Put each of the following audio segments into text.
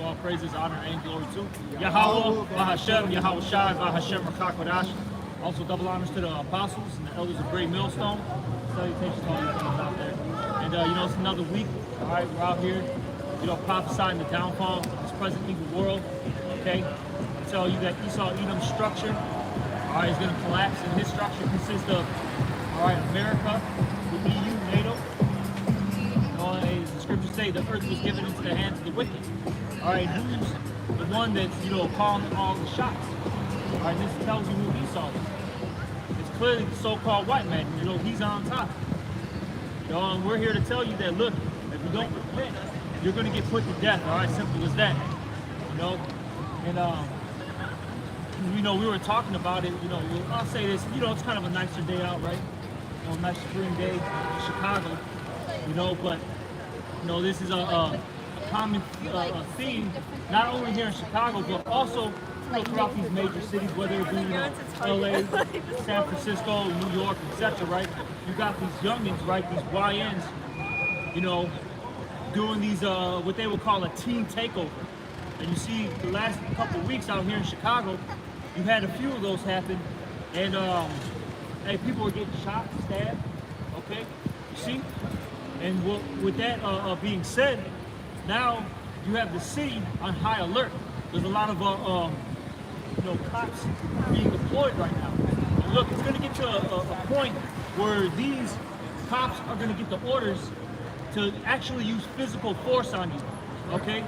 give all praises, honor, and glory to Yahweh, Bahashem, Yahweh Shai, Bahashem, Rakakwadash. Also double honors to the apostles and the elders of Great Millstone. Salutations to all you guys out there. And you know, it's another week. All right, we're out here, you know, prophesying the downfall of this present evil world. Okay, I tell you that Esau Edom's structure, all right, is going to collapse, and his structure consists of, all right, America, the EU, NATO. You know, as the scriptures say, the earth was given into the hands of the wicked. All right, who's the one that's, you know, calling all the shots? All right, this tells you who Esau is. It's clearly the so-called white man. You know, he's on top. You know, and we're here to tell you that, look, if you don't repent, you're going to get put to death. All right, simple as that. You know, and you know, we were talking about it. You know, I'll say this. You know, it's kind of a nicer day out, right? You know, nice spring day in Chicago. You know, but you know, this is a common theme, not only here in Chicago, but also throughout these major cities, whether it be LA, San Francisco, New York, etc. Right? You got these youngins, right? These YNs, you know, doing these what they would call a teen takeover. And you see, the last couple of weeks out here in Chicago, you've had a few of those happen, and hey, people are getting shot, stabbed. Okay, you see. And with that being said, now you have the city on high alert. There's a lot of you know, cops being deployed right now. And look, it's going to get to a point where these cops are going to get the orders to actually use physical force on you. Okay?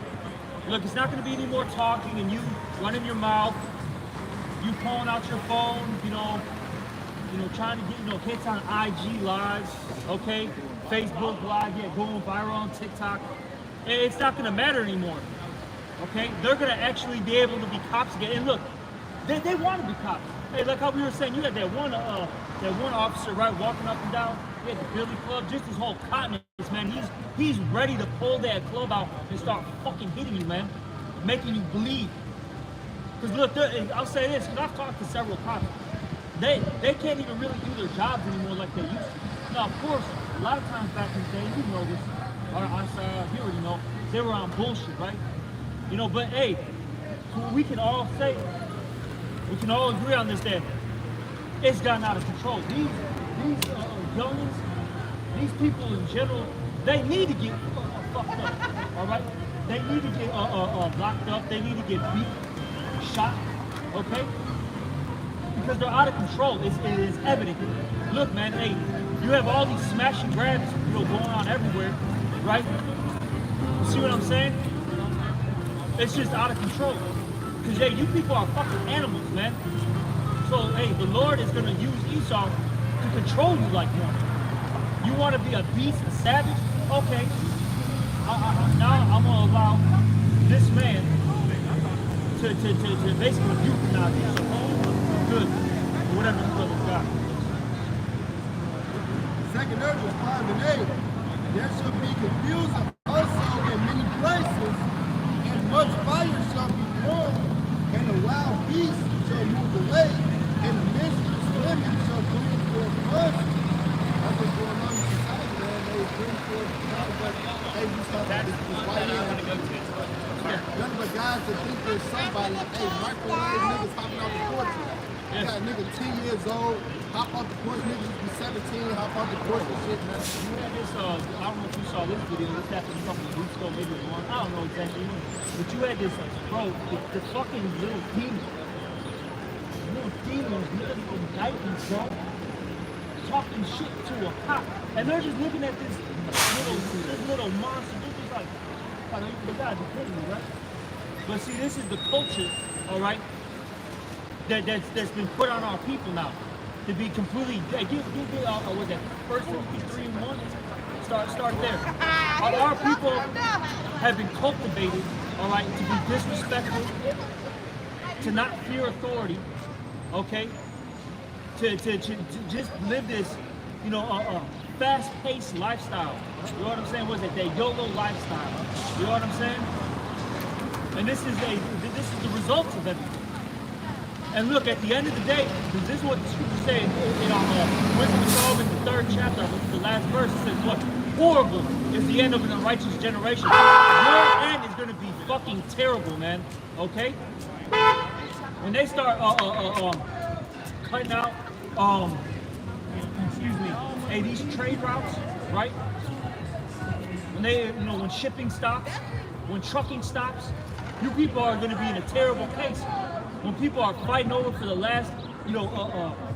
Look, it's not going to be any more talking and you running your mouth, you pulling out your phone, you know, trying to get, you know, hits on IG lives, okay? Facebook live, yeah, going viral on TikTok. It's not going to matter anymore. Okay, they're gonna actually be able to be cops again. And look, they want to be cops. Hey, like how we were saying, you had that one officer, right, walking up and down. He had the Billy Club, just his whole cotton, man. He's ready to pull that club out and start fucking hitting you, man, making you bleed. Because look, I'll say this, because I've talked to several cops. They can't even really do their jobs anymore like they used to. Now, of course, a lot of times back in the day, you know this, you already know, they were on bullshit, right? You know, but hey, we can all say, we can all agree on this, that it's gotten out of control. These youngins, these people in general, they need to get fucked up, all right? They need to get locked up. They need to get beat, shot, okay? Because they're out of control. It is evident. Look, man, hey, you have all these smash and grabs, you know, going on everywhere, right? You see what I'm saying? It's just out of control. Because, hey, you people are fucking animals, man. So, hey, the Lord is going to use Esau to control you like one. You want to be a beast, a savage? Okay. Now I'm going to allow this man to basically euthanize you. So, good. Whatever the brother's got. Second Ezra 5 and 8. There shall be confusion also in many places, and much fire shall be poured, and the wild beasts shall move away, and the mistress women shall bring forth mercy. That's what's going on in society, man. They bring forth mercy, but hey, you start this white man. Nothing but guys that think they're somebody, like, hey, microwave niggas hopping off the porch. You got a nigga 10 years old, hop off the porch, niggas be 17, hop off the porch and shit, man. You had this, I don't know if you saw this video, this happened a couple of weeks ago, maybe a month, I don't know exactly, but you had this, bro, the fucking little demons, little indictments, bro, talking shit to a cop, and they're just looking at this little monster, they're just like, the guys are kidding me, right? But see, this is the culture, all right, that's been put on our people now. To be completely, give me, what's that, first 53 and 1? Start there. Our people have been cultivated, all right, to be disrespectful, to not fear authority, okay, to just live this, you know, fast-paced lifestyle. You know what I'm saying? What's it? That YOLO lifestyle. You know what I'm saying? And this is the result of everything. And look, at the end of the day, this is what the scriptures say in Wisdom of Solomon, the 3rd chapter, the last verse. It says, "What horrible is the end of an unrighteous generation. Your end is going gonna be fucking terrible, man. Okay? When they start cutting out, excuse me, hey, these trade routes, right? When they, when shipping stops, when trucking stops, you people are gonna be in a terrible case. When people are fighting over for the last,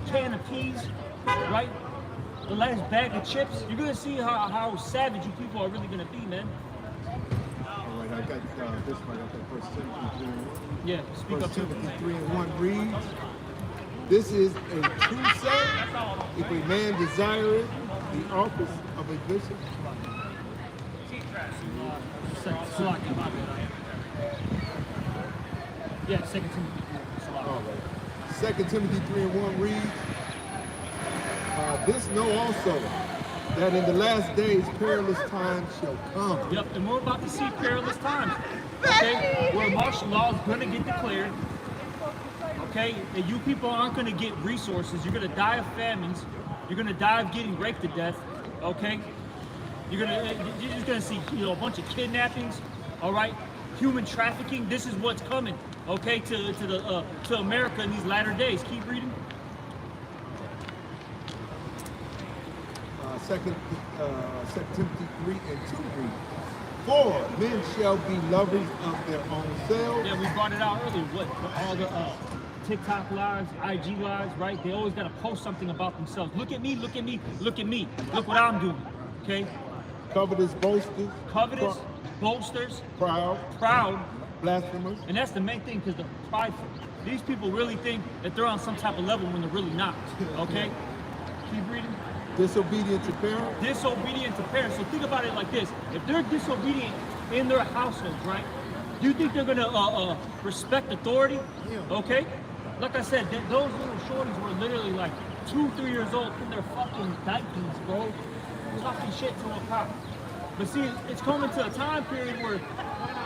can of peas, right? The last bag of chips, you're gonna see how savage you people are really gonna be, man. All right, I got this one. I got First Timothy 3:1. Yeah, speak up First to Timothy it. 3:1 reads, "This is a true saying, if a man desireth the office of a bishop." Yeah, 2 Timothy. All right. 2 Timothy 3:1 reads, "This know also, that in the last days perilous times shall come." Yep, and we're about to see perilous times. Okay, where martial law is going to get declared. Okay, and you people aren't going to get resources. You're going to die of famines. You're going to die of getting raped to death. Okay, you're just going to see a bunch of kidnappings. All right, human trafficking. This is what's coming. Okay, to America in these latter days. Keep reading. 2 Timothy 3:2 reads, "For men shall be lovers of their own selves." Yeah, we brought it out earlier. What all the TikTok lives, IG lives, right? They always got to post something about themselves. Look at me, look at me, look at me. Look what I'm doing. Okay? Covetous, boasters, Covetous, boasters, proud, proud, blasphemers, and that's the main thing because they're prideful. These people really think that they're on some type of level when they're really not. Okay? Keep reading. disobedient to parents, Disobedient to parents. So think about it like this: if they're disobedient in their households, right? Do you think they're gonna respect authority? Okay. Like I said, those little shorties were literally like 2-3 years old in their fucking diapers, bro, talking shit to a cop. But see, it's coming to a time period where,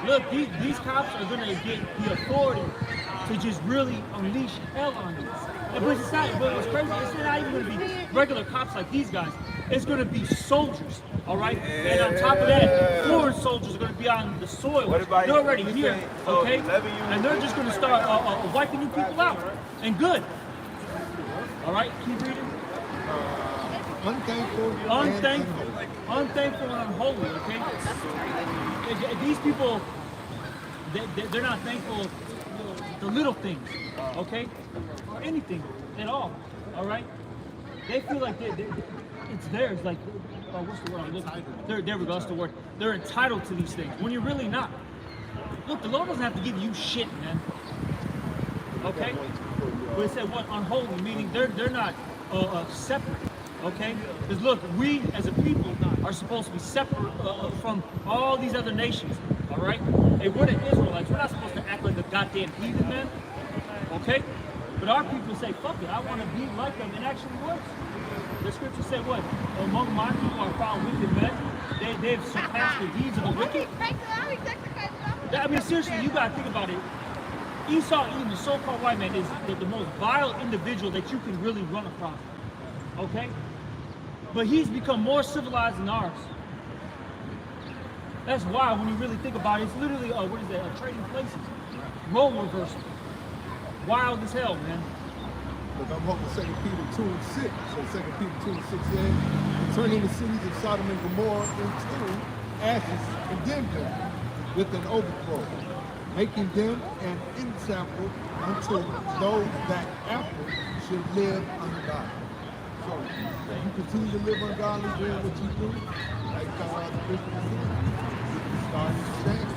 look, these cops are gonna get the authority to just really unleash hell on you. But it's not. But it's crazy. It's not even gonna be regular cops like these guys. It's gonna be soldiers, all right? And on top of that, foreign soldiers are gonna be on the soil. They're already here, okay? And they're just gonna start wiping you people out. And good. All right, keep reading. unthankful, Unthankful and unholy, okay? These people, they're not thankful for the little things, okay? Or anything at all, all right? They feel like it's theirs, like, what's the word I'm looking for? There we go, that's the word. They're entitled to these things, when you're really not. Look, the Lord doesn't have to give you shit, man. Okay? But it said what? Unholy, meaning they're not separate. Okay? Because look, we as a people are supposed to be separate from all these other nations. All right? Hey, we're the Israelites. We're not supposed to act like a goddamn heathen, man. Okay? But our people say, fuck it, I want to be like them. It actually works. The scripture said what? Among my people are found wicked men. They've surpassed the deeds of the wicked. I mean, seriously, you gotta think about it. Esau, even the so-called white man, is the most vile individual that you can really run across. Okay? But he's become more civilized than ours. That's why, when you really think about it, it's literally, trading places. Role reversal. Wild as hell, man. Look, I'm holding 2 Peter 2:6. So 2 Peter 2:6 says, "Turning the cities of Sodom and Gomorrah into ashes, condemn them with an overthrow, making them an example unto those that after should live ungodly." So if you continue to live ungodly, doing what you do, like the Christians do, it's starting to change.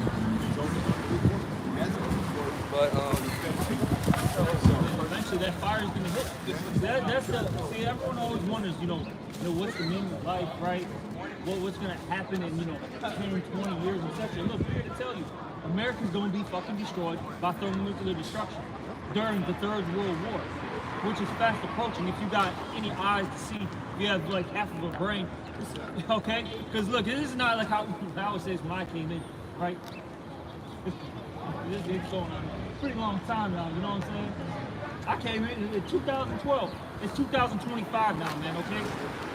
It's only going to get worse. That's what it's for. But Eventually that fire is gonna hit. See, everyone always wonders, what's the meaning of life, right? What's gonna happen in 10, 20 years, etc. Look, we're here to tell you, America's gonna be fucking destroyed by thermonuclear destruction during the Third World War, which is fast approaching. If you got any eyes to see, if you have like half of a brain, okay? Because look, this is not like how I always say when I came in, right? This is going on a pretty long time now, you know what I'm saying? I came in 2012. It's 2025 now, man, okay?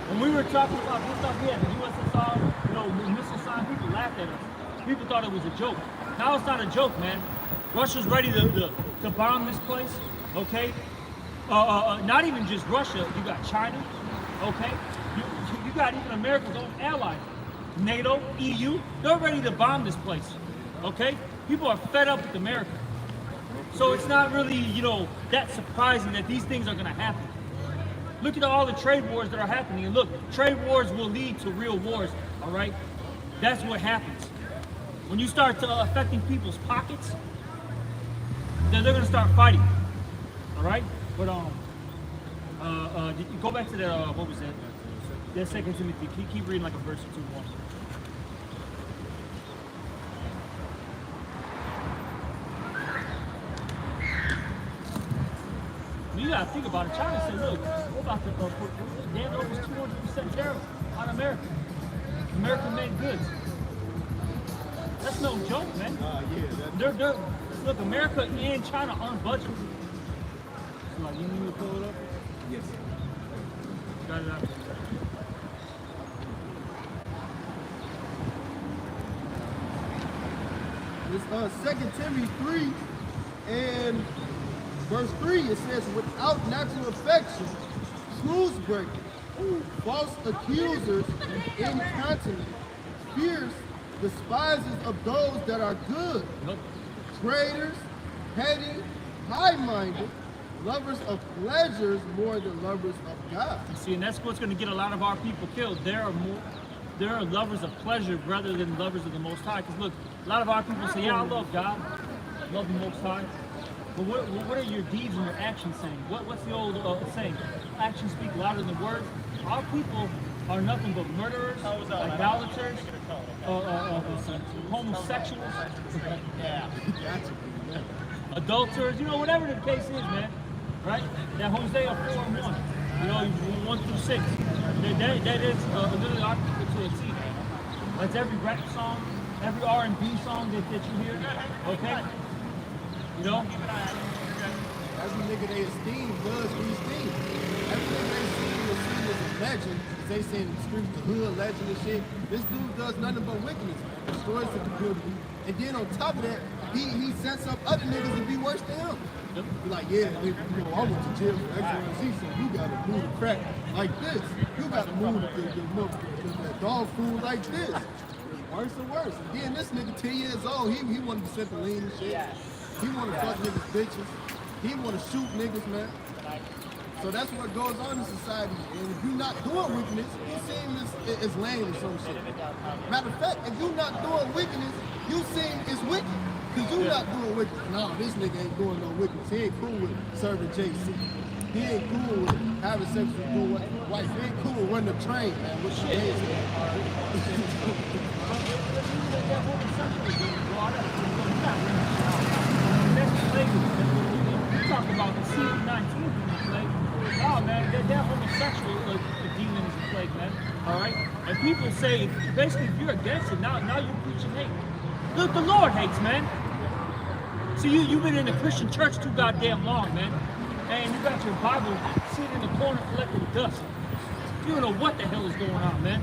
When we were talking about this stuff, yeah, the USSR, missile sign, people laughed at us. People thought it was a joke. Now it's not a joke, man. Russia's ready to bomb this place, okay? Not even just Russia, you got China, okay? You got even America's own allies, NATO, EU, they're ready to bomb this place, okay? People are fed up with America. So it's not really, you know, that surprising that these things are gonna happen. Look at all the trade wars that are happening, and look, trade wars will lead to real wars, all right? That's what happens. When you start affecting people's pockets, then they're gonna start fighting, all right? But go back to that. What was that? That 2 Timothy. Keep reading like a verse or two more. You gotta think about it. China said, "Look, we're about to put Dan over 200% tariffs on America, American-made goods." That's no joke, man. They're look, America and China aren't budging. So, like, you need me to pull it up? Yes. Got it out. It's 2 Timothy 3 and verse 3. It says, without natural affection, truce breakers, false accusers, incontinent, fierce, despisers of those that are good, traitors, petty, high-minded, lovers of pleasures more than lovers of God. See, and that's what's going to get a lot of our people killed. There are lovers of pleasure rather than lovers of the Most High. Because look, a lot of our people say, "Yeah, I love God, love the Most High." But what are your deeds and your actions saying? What's the old saying? Actions speak louder than words. Our people are nothing but murderers, idolaters, homosexuals, adulterers, you know, whatever the case is, man. Right? That Hosea 4:1, you know, 1 through 6. That is literally our people to a T. That's every rap song, every R&B song that you hear. Okay? You know? Every nigga they esteem does these things. Every nigga they esteem is seen as a legend. They say in the streets, the hood legend and shit. This dude does nothing but wickedness, man. Destroys the community. And then on top of that, he sets up other niggas to be worse than him. Be like, yeah, nigga, you know, I went to jail for X, Y, and Z, so you gotta move the crack like this. You gotta move the dog food like this. Worse and worse. And then this nigga 10 years old, he wanted to sip and lean and shit. He wanna fuck niggas bitches. He wanna shoot niggas, man. So that's what goes on in society. And if you're not doing wickedness, you seem as lame or some shit. Matter of fact, if you're not doing wickedness, you seem as wicked. Because you're not doing wickedness. No, this nigga ain't doing no wickedness. He ain't cool with serving JC. He ain't cool with having sex with your wife. He ain't cool with running a train, man. What shit is Talk about the C-19 plague. Oh man, that homosexual demon is a plague, man. All right, and people say basically if you're against it, now you're preaching hate. Look, the Lord hates, man. See, you've been in the Christian church too goddamn long, man, and you got your Bible sitting in the corner collecting dust. You don't know what the hell is going on, man.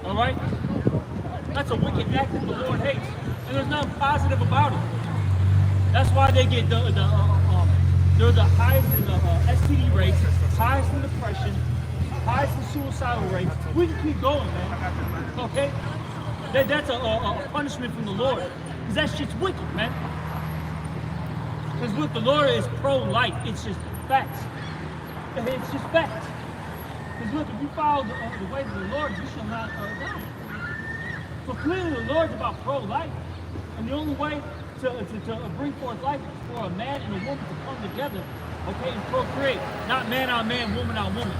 All right, that's a wicked act that the Lord hates, and there's nothing positive about it. That's why they get they're the highest in the STD rates, highest in depression, highest in suicidal rates. We can keep going, man. Okay? That's a punishment from the Lord. Because that shit's wicked, man. Because look, the Lord is pro-life. It's just facts. It's just facts. Because look, if you follow the ways of the Lord, you shall not die. So clearly the Lord's about pro-life. And the only way to bring forth life is for a man and a woman to come together, okay, and procreate. Not man on man, woman on woman,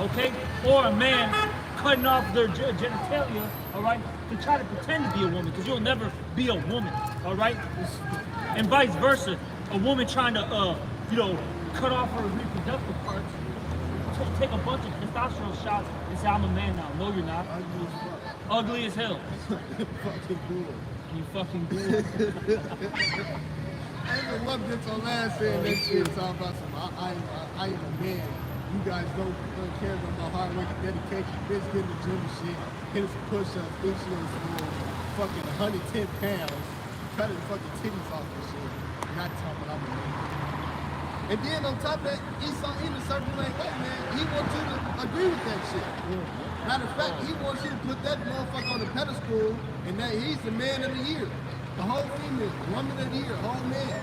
okay? Or a man cutting off their genitalia, all right, to try to pretend to be a woman, because you'll never be a woman, all right? And vice versa, a woman trying to, cut off her reproductive parts, take a bunch of testosterone shots and say, I'm a man now. No, you're not. Ugly as hell. Fucking good. You fucking good. I even loved this on last saying that shit, talking about some, I am a man. You guys don't care about my hard work and dedication. Bitch, get in the gym and shit. Hit some push-ups, bitch, you know, fucking 110 pounds. cutting fucking titties off and shit. Not talking about I'm a man. And then on top of that, Esau in a certain way, man, he wants you to agree with that shit. Matter of fact, he wants you to put that motherfucker on the pedestal and that he's the man of the year. The whole female, woman of the year, whole man.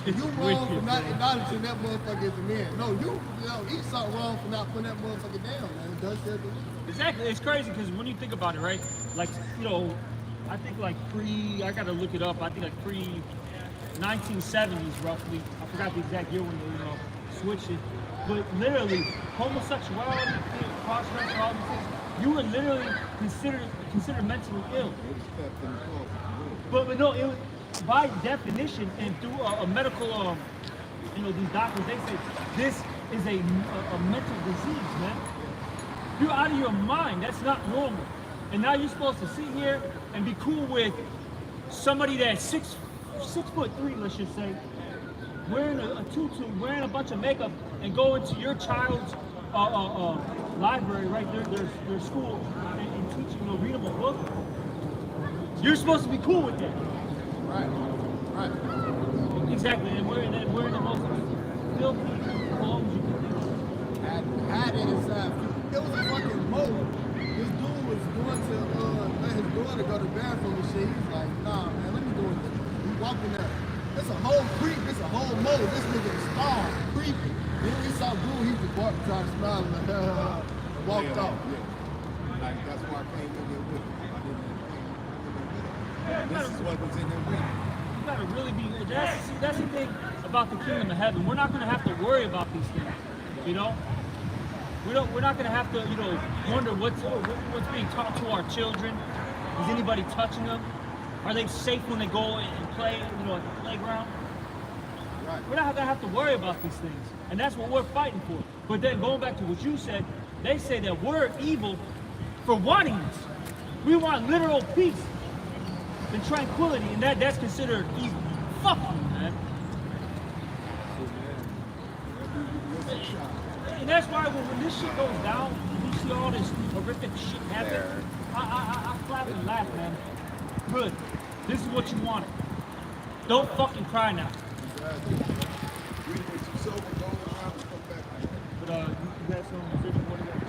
You wrong for not acknowledging that motherfucker as a man. No, you know, Esau wrong for not putting that motherfucker down, man. Thus said the Lord. Exactly. It's crazy because when you think about it, right? Like, you know, I think like I gotta look it up. I think like 1970s roughly. I forgot the exact year when they, you know, switched it. But literally, homosexuality, cross-dressing, all these things, you were literally considered mentally ill. But no, it was by definition and through a medical, you know, these doctors, they say this is a mental disease, man. You're out of your mind. That's not normal. And now you're supposed to sit here and be cool with somebody that's 6'3", let's just say, wearing a tutu, wearing a bunch of makeup, and go into your child's library, right, their school, and teach them, you know, read them a book. You're supposed to be cool with that. Right. Exactly, and wearing the most filthy clothes you can think of. Had it inside. It was a fucking mode. This dude was going to let his daughter go to the bathroom and shit. He was like, nah, man, let me go in there. He walking there. It's a whole creep. It's a whole mode. This nigga is starved, creepy. Then we saw dude, he just walked, tried to smile and walked off. Yeah. Like, that's why I came in there with him. This is what was in there with him. You gotta really be. That's the thing about the kingdom of heaven. We're not gonna have to worry about these things. You know, we're not gonna have to, you know, wonder what's being taught to our children. Is anybody touching them? Are they safe when they go and play, you know, at the playground? Right. We're not gonna have to worry about these things, and that's what we're fighting for. But then going back to what you said, they say that we're evil for wanting this. We want literal peace and tranquility, and that's considered evil. Fuck you, man. And that's why when this shit goes down, you see all this horrific shit happen, I clap and laugh, man. Good. This is what you wanted. Don't fucking cry now. But you got some position, what do you got?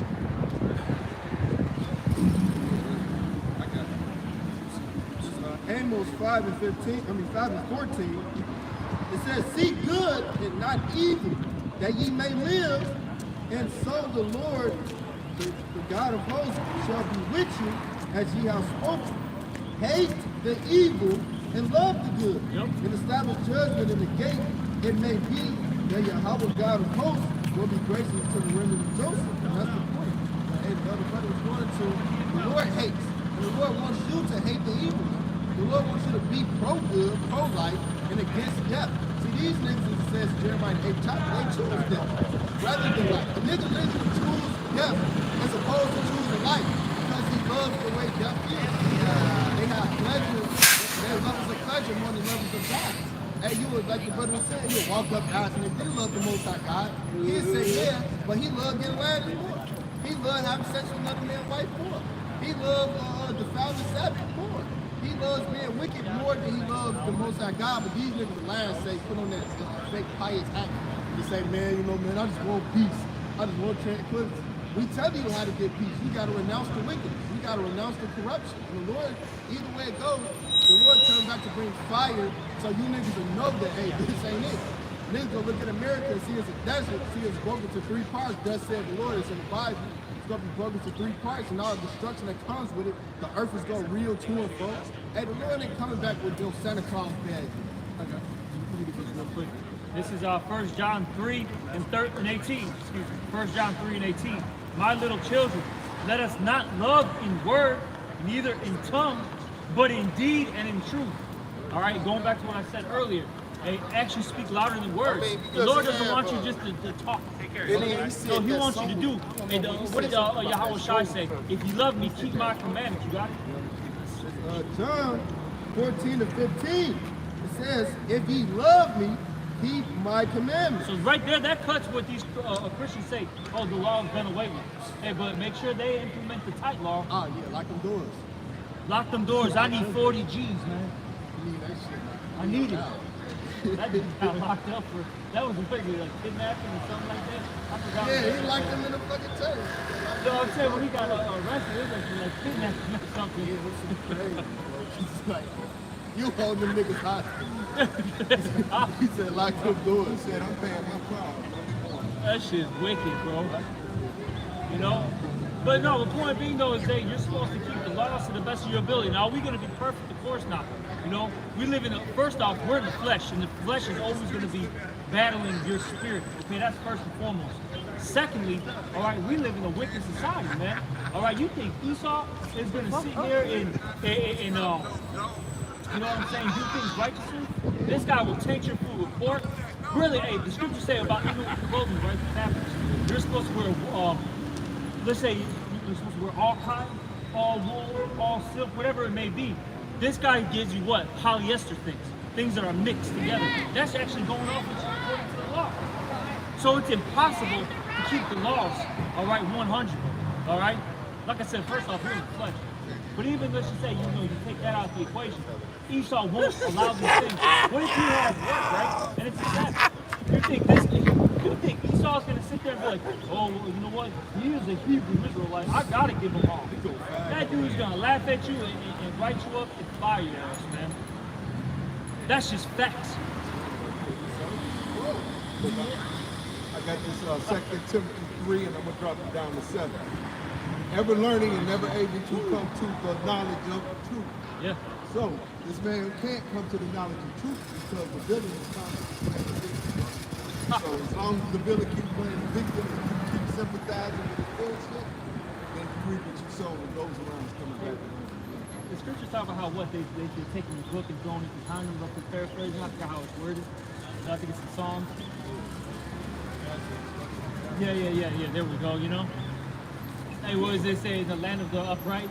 Amos 5:14, it says, seek good and not evil, that ye may live, and so the Lord, the God of hosts, shall be with you, as ye have spoken. Hate the evil and love the good, and establish judgment in the gate. It may be that Yahweh God of hosts will be gracious to the remnant of Joseph. And that's the point. And the other brother was going to, the Lord hates, and the Lord wants you to hate the evil. The Lord wants you to be pro-good, pro-life, and against death. See, these niggas, it says Jeremiah 8 chapter, they choose death rather than life. The nigga literally choose death as opposed to choosing life because he loves the way death is. They have pleasure, their levels of pleasure more than levels of God. Hey, you would, like the brother was saying, you would walk up asking if you love the Most High God. He'd say, yeah, but he loved getting married more. He loved having sex with another man's wife more. He loved defiling the Sabbath more. He loves being wicked more than he loves the Most High God. But these niggas lying say, put on that fake pious act. They say, man, you know, man, I just want peace. I just want tranquility. We tell you how to get peace. You got to renounce the wickedness. You got to renounce the corruption. And the Lord, either way it goes, the Lord turns back to bring fire so you niggas will know that, hey, this ain't it. Niggas go look at America and see it's a desert, see it's broken to 3 parts. Thus said the Lord, it's in the Bible. It's going to be broken to 3 parts, and all the destruction that comes with it, the earth is going real to and fro. Hey, the Lord ain't coming back with no Santa Claus bag. Okay. Let me get this real quick. This is 1 John 3 and 18. Excuse me. 1 John 3 and 18. My little children, let us not love in word, neither in tongue, but in deed and in truth. All right, going back to what I said earlier. Hey, actions speak louder than words. The Lord doesn't want you just to talk. So He wants you to do. And what did Yahweh Shai say? If you love me, keep my commandments. You got it? John 14:15. It says, if ye love me, keep my commandments. So right there, that cuts what these Christians say. Oh, the law is done away with. Hey, but make sure they implement the tight law. Oh, yeah, like them doors. Lock them doors. I need 40 G's, man. You need that shit. I need it. That dude got locked up for, that was a figure, like kidnapping or something like that. I forgot. Yeah, he locked him in the fucking tank. So I'm saying when he got arrested, it was like kidnapping or something. Yeah, this is crazy, bro. She's like, you hold them niggas hostage. He said, lock them doors. He said, I'm paying my problem. That shit's wicked, bro. You know? But no, the point being though is that you're supposed to keep the laws to the best of your ability. Now, are we going to be perfect? Of course not. You know, we live in first off, we're in the flesh, and the flesh is always going to be battling your spirit. Okay, that's first and foremost. Secondly, all right, we live in a wicked society, man. All right, you think Esau is going to sit here and you know what I'm saying, do things righteously? This guy will taint your food with pork. Really, hey, the scriptures say about even with the clothing, right, the fabrics, you're supposed to wear, let's say you're supposed to wear all cotton, all wool, all silk, whatever it may be. This guy gives you what? Polyester things that are mixed together. That's actually going off according to the law. So it's impossible to keep the laws, all right, 100, all right? Like I said, first off, we're in the flesh. But even, let's just say, you know, you take that out of the equation, Esau won't allow these things. What if he has work, right? And it's a Sabbath. You think Esau's gonna sit there and be like, oh, well, you know what? He is a Hebrew Israelite. I gotta give him all. That dude's gonna laugh at you and write you up and fire your ass, man. That's just facts. I got this 2 Timothy 3, and I'm going to drop it down to 7. Ever learning and never able to come to the knowledge of truth. Yeah. So, this man can't come to the knowledge of truth because the villain is constantly playing the victim. So, as long as the villain keeps playing the victim and you keep sympathizing with the bullshit, then you reap what you sow and goes around is coming back around. The scriptures talk about how they're taking the book and throwing it behind them, roughly paraphrasing. I forgot how it's worded. I think it's in Psalms. Yeah. There we go, you know? Hey, what does it say? The land of the upright?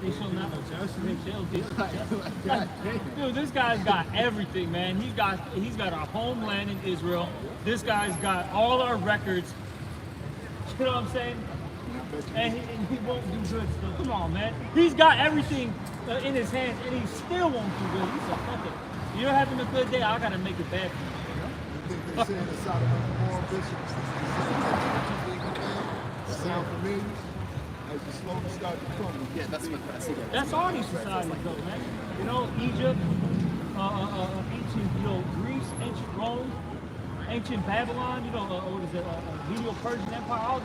They shall not Dude, this guy's got everything, man. He's got our homeland in Israel. This guy's got all our records. You know what I'm saying? And he won't do good stuff. Come on, man. He's got everything in his hands, and he still won't do good. He said, fuck it. You're having a good day, I gotta make it bad for you. You think they're saying the Sodom and Gomorrah bishops sound familiar? As you slowly start to crumble. Yeah, that's what I see. That's all these societies, though, man. You know, Egypt, ancient, you know, Greece, ancient Rome, ancient Babylon. You know, what is it? Medo-Persian Empire.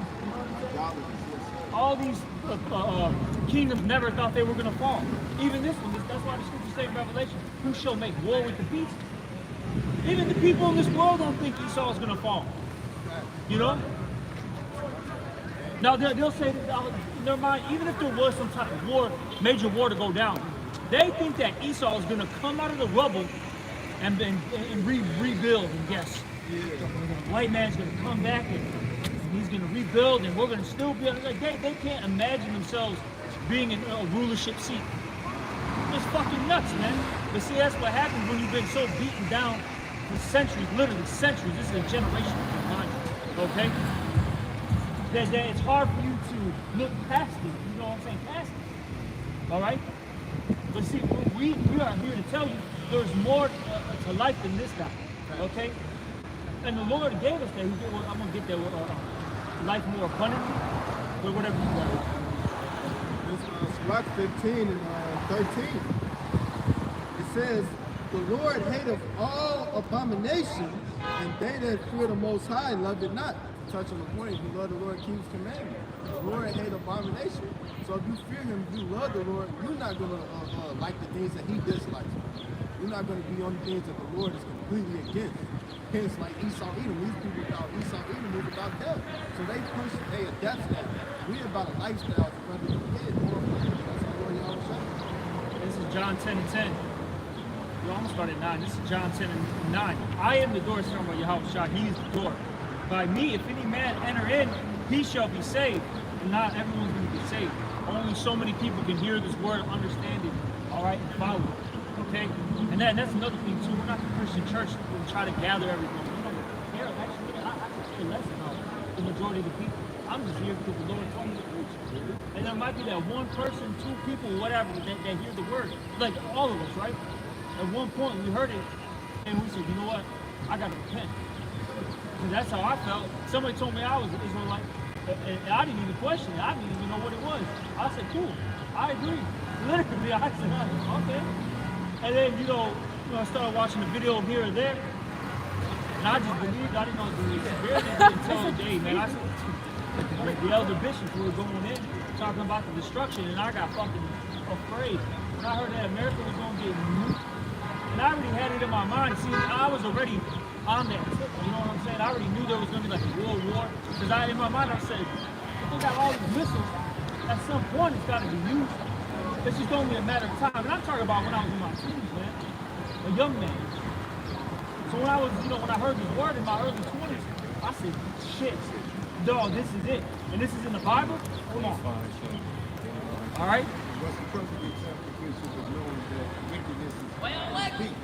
All these kingdoms never thought they were going to fall. Even this one. That's why the scriptures say in Revelation, "Who shall make war with the beast?" Even the people in this world don't think Esau is going to fall. You know. Now they'll say, never mind, even if there was some type of war, major war to go down, they think that Esau is going to come out of the rubble and rebuild. And guess, the white man's going to come back and he's going to rebuild, and we're going to still be like they can't imagine themselves being in a rulership seat. It's fucking nuts, man. But see, that's what happens when you've been so beaten down for centuries, literally centuries. This is a generation of mind, okay? That it's hard for you to look past it. You know what I'm saying? Past it. All right? But see, we are here to tell you there's more to life than this guy. Okay? And the Lord gave us that. I'm going to get there with life more abundantly, but whatever you got. It's Mark 15 and 13. It says, the Lord hateth all abomination, and they that fear the Most High love it not. Touch on the point, if you love the Lord, keep His commandments. The Lord hate abomination. So if you fear Him, if you love the Lord, you're not going to like the things that He dislikes. You're not going to be on the things that the Lord is completely against. Hence, like Esau Edom, these people thought Esau Edom was about death. So they push, they adapt that. We about a lifestyle for brother and kid. That's the Lord y'all say. This is John 10 and 10. We almost started at 9. This is John 10 and 9. I am the door, son of Yahweh. He is the door. By me, if any man enter in, he shall be saved. And not everyone's going to be saved. Only so many people can hear this word, understand it, all right, and follow it. Okay? And that's another thing, too. We're not the Christian church. We try to gather everyone. We don't care. Actually, I care less about the majority of the people. I'm just here because the Lord told me to preach. And there might be that one person, two people, whatever, that hear the word. Like all of us, right? At one point we heard it and we said, you know what? I gotta repent. Because that's how I felt. Somebody told me I was an Israelite. And I didn't even question it. I didn't even know what it was. I said, cool. I agree. Literally, I said, okay. And then, I started watching the video here and there. And I just believed. I didn't know the severity until the day, man. I said, the elder bishops were going in, talking about the destruction, and I got fucking afraid. When I heard that America was going to get nuked, and I already had it in my mind. See, I was already on that tip, you know what I'm saying? I already knew there was going to be like a world war. Because in my mind, I said, if they got all these missiles, at some point it's got to be used. It's just only a matter of time. And I'm talking about when I was in my teens, man. A young man. So when I was, when I heard this word in my early 20s, I said, shit, dog, this is it. And this is in the Bible? Come on. All right? What's the perfect example, Bishop, of knowing that wickedness is at its peak?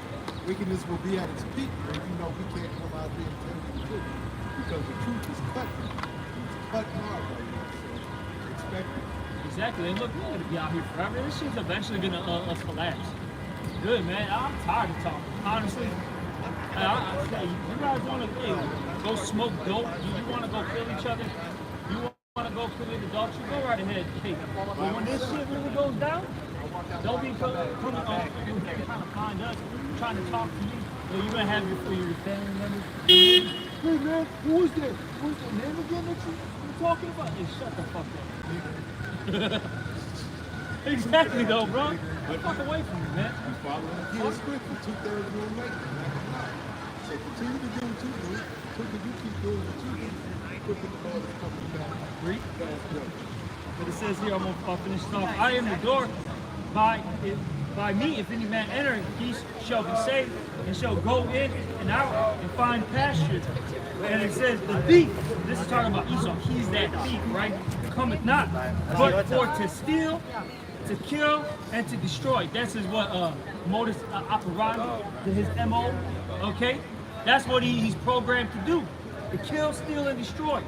Wickedness will be at its peak when you know we can't come out there and tell you the truth. Because the truth is cutting. It's cutting hard right now. So expect it. Exactly. And look, we're going to be out here forever. This shit's eventually going to collapse. Good, man. I'm tired of talking. Honestly. I say, you guys want to go smoke dope? You want to go kill each other? You want to go commit adultery? You go right ahead. Hey, but when this shit really goes down, don't be coming on trying to find us, trying to talk to you. You're going to have your family members. Hey, man, who is that? Who's the name again that you're talking about? Hey, shut the fuck up. Exactly, though, bro. Get fuck away from me, man. You following the kids quickly. 2/3 will make it. So continue to do what you do. Quickly you keep doing what you do. Quickly the Lord is coming back. Read. Fast judgment. But it says here, I'm going to finish it off. I am the door. By me, if any man enter, he shall be saved, and shall go in and out and find pasture. And it says, the thief, this is talking about Esau, he's that thief, right? Cometh not, but for to steal, to kill, and to destroy. That's his modus operandi, his MO, okay? That's what he's programmed to do, to kill, steal, and destroy.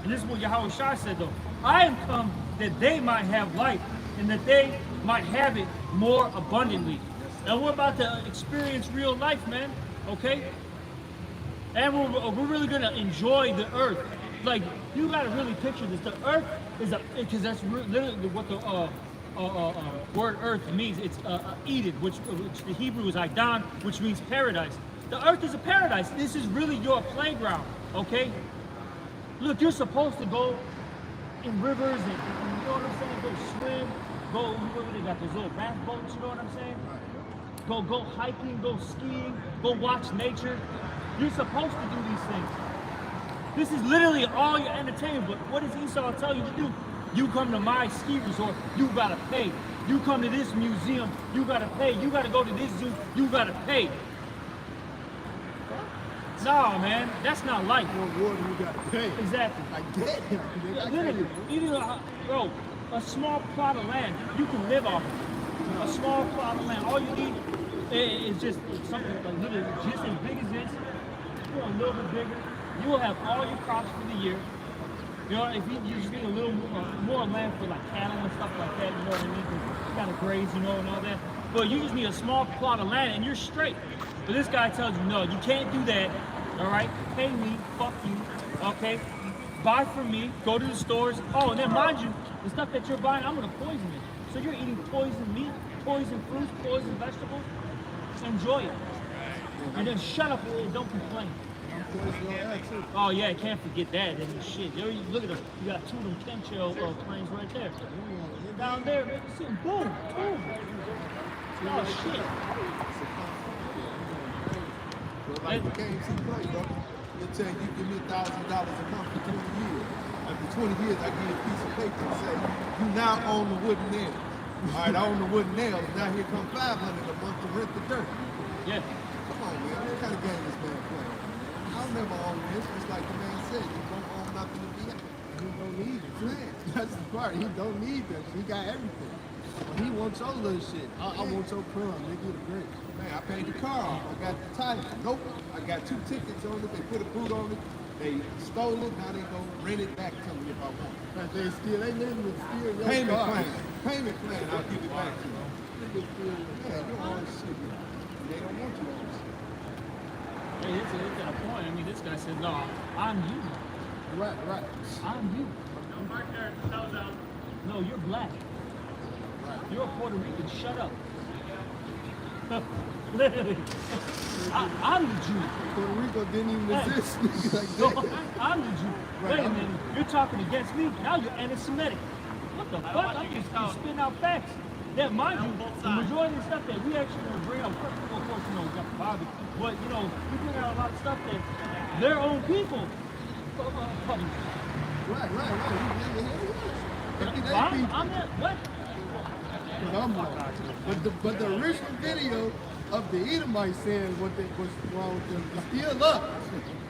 And this is what Yahweh Shai said, though. I am come that they might have life, and that they might have it more abundantly. And we're about to experience real life, man, okay? And we're really gonna enjoy the earth. Like, you gotta really picture this. The earth is because that's literally what the word earth means. It's Eden, which the Hebrew is Aidan, which means paradise. The earth is a paradise. This is really your playground, okay? Look, you're supposed to go in rivers and you know what I'm saying? Go swim, they got those little raft boats, you know what I'm saying? Go hiking, go skiing, go watch nature. You're supposed to do these things. This is literally all your entertainment, but what does Esau tell you to do? You come to my ski resort, you gotta pay. You come to this museum, you gotta pay. You gotta go to this zoo, you gotta pay. No, man, that's not life. No water, you gotta pay. Exactly. I get it. Yeah, literally, bro, a small plot of land, you can live off of. A small plot of land, all you need is just something like literally just as big as this, or a little bit bigger. You will have all your crops for the year. You know, if you just need a little more land for like cattle and stuff like that, you know what I mean? 'Cause you gotta graze, and all that. But you just need a small plot of land and you're straight. But this guy tells you, no, you can't do that. All right, pay me, fuck you. Okay, buy from me, go to the stores. Oh, and then mind you, the stuff that you're buying, I'm gonna poison it. So you're eating poison meat, poison fruits, poison vegetables. Enjoy it. And then shut up and don't complain. Oh yeah, can't forget that. And shit, look at them. You got two of them chemtrail planes right there. Down there, man, you see them. Boom, boom. Oh shit. Like the KMC play, bro. They'll tell you, give me $1,000 a month for 20 years. After 20 years, I give you a piece of paper and say, you now own the wooden nail. All right, I own the wooden nail. Now here come $500 a month to rent the dirt. Yeah. Come on, man. What kind of game this man playing? I'll never own this. Just like the man said, you don't own nothing to be happy. He don't need it. Man, that's the part. He don't need that. He got everything. He wants your little shit. I want your crumb, nigga, the grapes. Man, I paid the car off. I got the title. Nope. I got 2 tickets on it. They put a boot on it. They stole it, now they go rent it back to me if I want. But they literally steal your Payment car. plan. Payment plan, I'll give it back to you. Yeah, you're all this shit. And they don't want you all this shit. Hey, it's at a point. I mean, this guy said, no, I'm you. Right. I'm you. No, you're black. You're a Puerto Rican. Shut up. Literally. I'm the Jew. Puerto Rico didn't even exist. Like No, that. I'm the Jew. Wait a minute. You're talking against me. Now you're anti-Semitic. What the fuck? I'm just spitting out facts. Yeah, mind you, the majority of the stuff that we actually bring up, of course, you know, we got the Bible, but, you know, we bring out a lot of stuff that their own people publish. Right. I'm not, what? But the original video of the Edomites saying what was wrong with them is still up.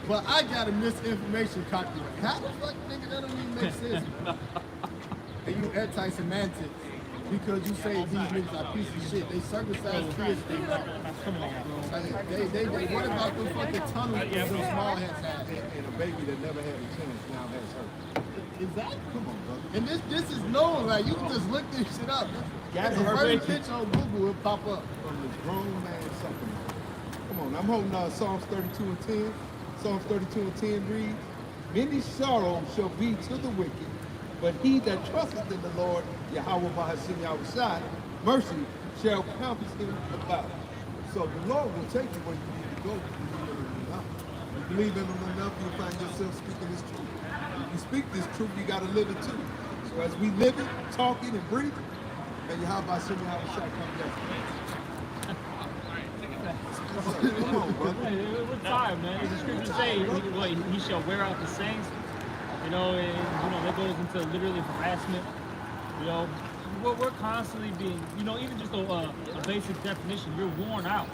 But I got a misinformation copyright. How the fuck, nigga, that don't even make sense. And you anti-semantics because you say these niggas are piece of shit. They circumcised kids. They what about the fucking tunnel that those small hats had? And a baby that never had a chance now has her. Exactly. Come on, brother. And this is known, like, you can just look this shit up. Got The her first baby. picture on Google will pop up. From this grown man sucking. Come on, I'm holding Psalms 32 and 10. Psalms 32 and 10 reads, many sorrows shall be to the wicked, but he that trusteth in the Lord, Yahweh Bahashim Yahushai, mercy shall compass him about. So the Lord will take you where you need to go. You believe in him enough, you'll find yourself speaking this truth. If you speak this truth, you got to live it too. So as we live it, talking and breathing, and Yahweh Bahashim Yahushai comes down. Come on, brother. We're tired, man. The scriptures say he shall wear out the saints. You know, and you know that goes into literally harassment. You know, we're constantly being, you know, even just a basic definition. You're worn out.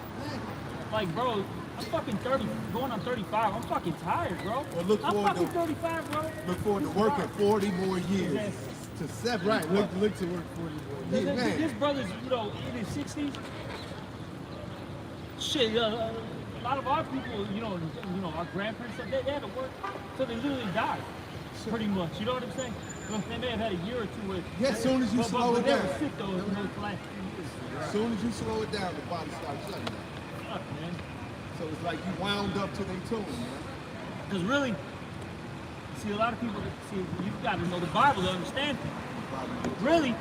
Like, bro, I'm fucking 30, going on 35. I'm fucking tired, bro. Well, look I'm forward fucking to 35, bro. look forward to working 40 more years to 70. Right, look to work 40 more. Yeah, man. This brother's, you know, in his 60s. Shit, a lot of our people, you know, our grandparents, they had to work till they literally died, pretty much. You know what I'm saying? Well, they may have had a year or two with. Yeah, as soon as you slow it they down. were sick though, you know, for like 3 years. As soon as you slow it down, the body starts shutting down. Fuck, man. So it's like you wound up to their tune, man. Because really, see, a lot of people, you've got to know the Bible to understand it. Really,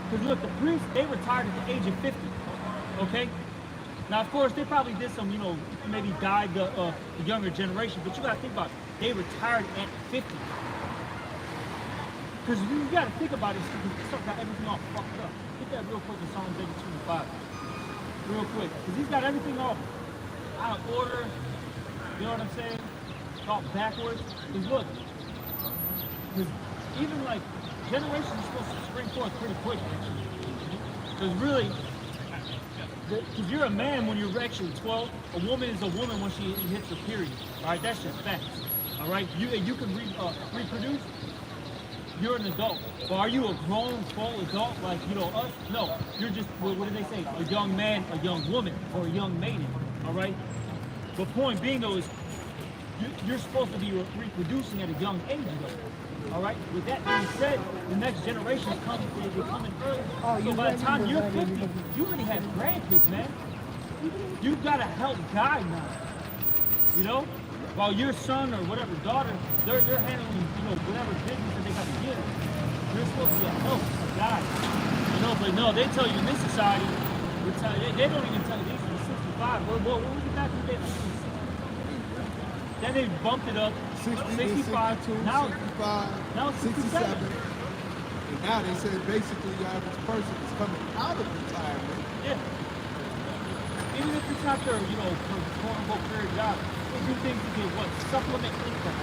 because look, the priests, they retired at the age of 50, okay? Now, of course, they probably did some, you know, maybe guide the younger generation, but you got to think about it. They retired at 50. Because you got to think about it, stuff got everything all fucked up. Get that real quick in Psalms 82 and 5. Real quick. Because he's got everything all out of order. You know what I'm saying? It's all backwards. Because look, because even like generations are supposed to spring forth pretty quick. Because really, because you're a man when you're actually 12. A woman is a woman when she hits her period. All right, that's just facts. All right, you can reproduce. You're an adult. But are you a grown, full adult like, you know, us? No, you're just, what do they say? A young man, a young woman, or a young maiden. All right. But point being though is, you're supposed to be reproducing at a young age though. All right. With that being said, the next generation is coming. They're coming early. So by the time you're 50, you already have grandkids, man. You've got to help guide now. You know, while your son or whatever daughter, they're handling, you know, whatever business that they got to give. You're supposed to be a help, a guide. You know, but no, they tell you in this society, they don't even tell you these are 65. What was it back in the day? Then they bumped it up, 65, 62, now 65, now 67. 67. And now they say basically your average person is coming out of retirement. Yeah. Even if it's not their, you know, quote unquote career job, they do things to get what? Supplement income.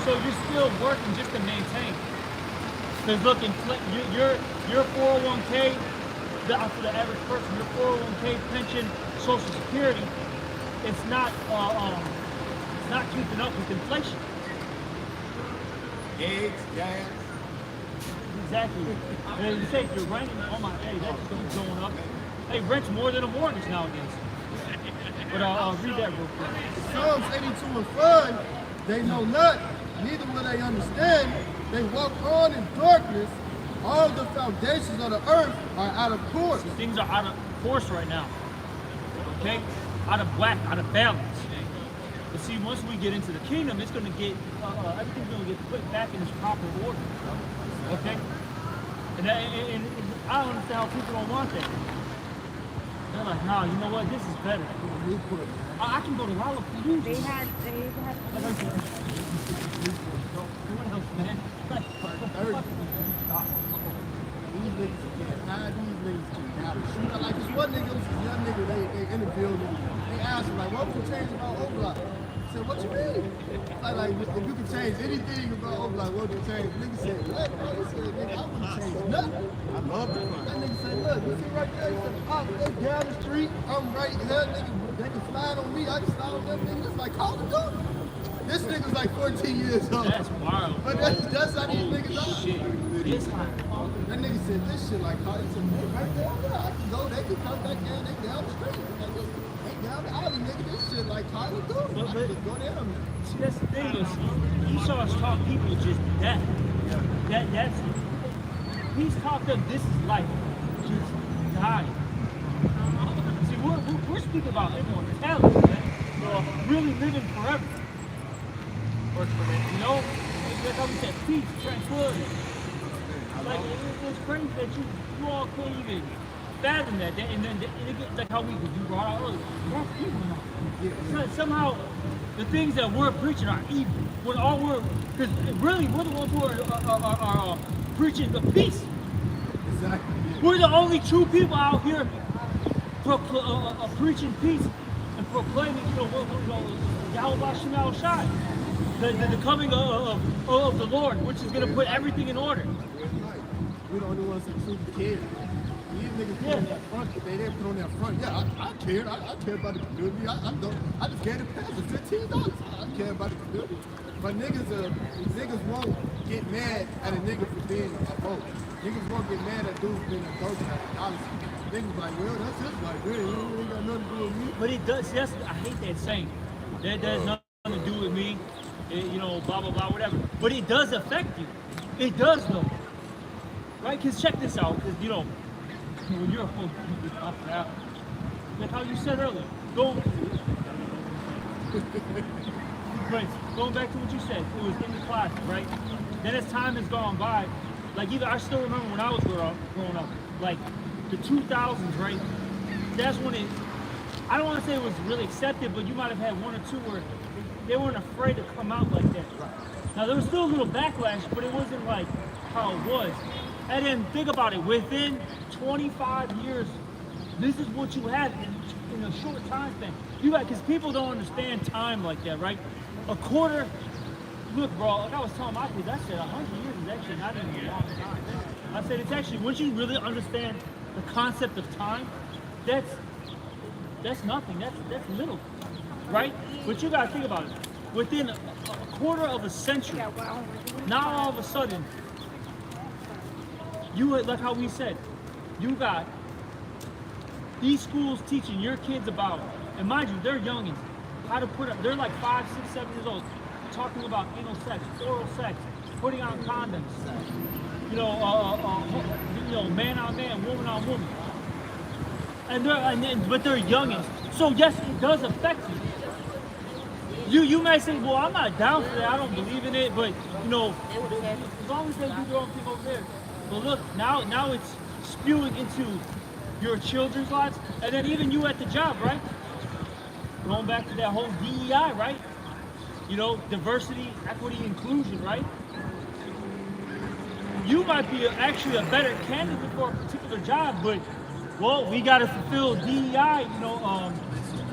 So you're still working just to maintain. Because look, your 401k, for the average person, your 401k, pension, Social Security, it's not keeping up with inflation. Eggs, gas. Exactly. And you say if you're renting, oh my, hey, that's just gonna be going up. Hey, rent's more than a mortgage nowadays. But I'll read that real quick. Psalms 82 and 5 They know not, neither will they understand. They walk on in darkness. All the foundations of the earth are out of course. Things are out of course right now. Okay? Out of whack, out of balance. But see, once we get into the kingdom, it's going to get, everything's going to get put back in its proper order. Okay? And I don't understand how people don't want that. They're like, nah, you know what? This is better. I can go to Lollapalooza. They had. Man. These niggas can't hide. These niggas can't hide. Like this one nigga, this young nigga, they interviewed him. They asked him, like, what would you change about Oblak? He said, what you mean? Like, if you could change anything about Oblak, what would you change? The nigga said, what, bro? He said, nigga, I wouldn't change nothing. I love the crime. That nigga said, look, you see right there? He said, they down the street, I'm right here, nigga, they can slide on me, I can slide on them, nigga. It's like Call of Duty. This nigga's like 14 years old. That's wild. But that's how these niggas are. Shit. It's hot. That nigga said this shit like Call of Duty. Right there, I can go, they can come back there, they down the street. They down the alley, nigga, this shit like Call of Duty. I can just go down there. See, that's the thing is, Esau's taught people just that. That's he's taught them this is life, just dying. See, we're speaking about immortality, man. So really living forever. You know, that's how we said peace, tranquility. Like it's crazy that you all can't even fathom that. And then it gets like how you brought out earlier. That's evil now. So somehow the things that we're preaching are evil. When all because really we're the ones who are preaching the peace. Exactly. We're the only true people out here preaching peace and proclaiming, Yahweh Shem Shai. The coming of the Lord, which is going to put everything in order. We're the only ones that truly care. These niggas put on that front, they didn't put on that front. Yeah, I cared. I care about the community. I just gave the pastor $15. I care about the community. But niggas won't get mad at a nigga for being a vote. Niggas won't get mad at dudes being a dope at $1. Niggas like, well, that's his life. It ain't got nothing to do with me. But it does. See, I hate that saying. That has nothing to do with me. Blah, blah, blah, whatever. But it does affect you. It does, though. Right? Because check this out. Because, when you're a whole like how you said earlier, going back to what you said, it was in the class, right? Then as time has gone by, like even I still remember when I was growing up, like the 2000s, right? That's when I don't want to say it was really accepted, but you might have had one or two where they weren't afraid to come out like that. Now there was still a little backlash, but it wasn't like how it was. And then think about it, within 25 years, this is what you have in a short time span. Because people don't understand time like that, right? A quarter, look bro, like I was telling my kids, I said 100 years is actually not even a long time. I said it's actually, once you really understand the concept of time, that's nothing, that's little, right? But you gotta think about it. Within a quarter of a century, now all of a sudden, like how we said, you got these schools teaching your kids about, and mind you, they're youngins, how to put up, they're like 5, 6, 7 years old, talking about anal sex, oral sex, putting on condoms, man on man, woman on woman. But they're youngins. So yes, it does affect you. You may say, well, I'm not down for that, I don't believe in it, but as long as they do their own thing over there. But look, now it's spewing into your children's lives, and then even you at the job, right? Going back to that whole DEI, right? Diversity, equity, inclusion, right? You might be actually a better candidate for a particular job, but we got to fulfill DEI,